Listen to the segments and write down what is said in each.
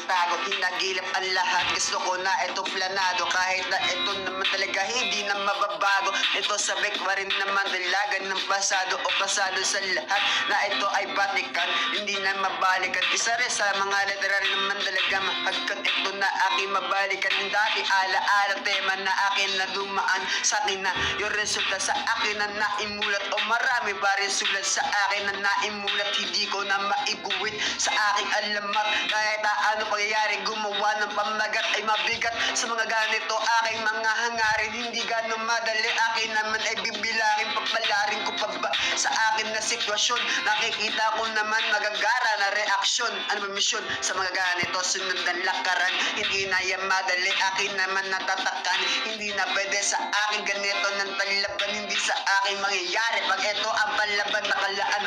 tago, hinagilap ang lahat. Gusto ko na ito planado, kahit na ito naman talaga hindi na mababago. Ito sabik pa rin naman dalagan ng pasado o pasado sa lahat, na ito ay batikan, hindi na mabalikan. Isa rin sa mga literary naman talaga mahagkan. Ito na aking mabalikan, yung dati alaala tema na akin na dumaan sa akin na yung resulta sa akin na naimulat, o marami pa rin sulat sa akin na naimulat. Hindi ko na maiguwit sa aking alamat, kahit ano pangyayari gumawa ng pamagat ay mabigat. Sa mga ganito aking mga hangarin, hindi ganong madali. Akin naman ay bibilangin, papalarin ko pa ba sa akin na sitwasyon. Nakikita ko naman magagara na reaksyon. Ano ba misyon sa mga ganito? Sunod ng lakaran, hindi na yan madali. Akin naman natatakan, hindi na pwede sa akin ganito ng talaban. Hindi sa akin mangyayari pag ito ang palaban nakalaan.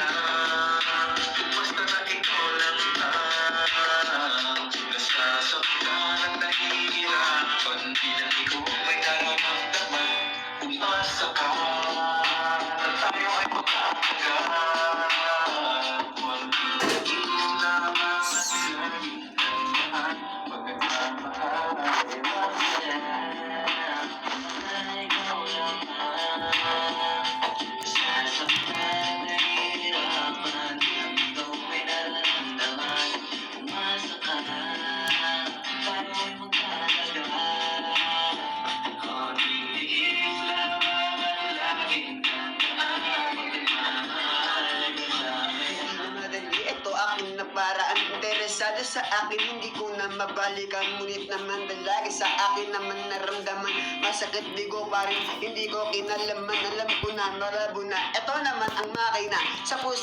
Basta na ikaw lang nasasaktan at nahihirapan, bilang ikaw may nararamdaman. Umasa ka na tayo ay magkakagaan. Walang pinagiging lamang at laging tandaan, pagkakamahan ay masaya. Ikaw lang nasasaktan, nahihirapan, bilang ikaw may nararamdaman. Umasa ka na tayo ay magkakagaan. Konting tiis lamang at laging tandaan, pagmamahal ka sa akin. Madali, ito aking na paraan. Interesado sa akin, hindi ko na mabalikan. Ngunit naman dalagi sa akin naman naramdaman. Masakit di ko pa rin, hindi ko kinalaman. Alam ko na, malabo na. Ito naman ang makina sa puso.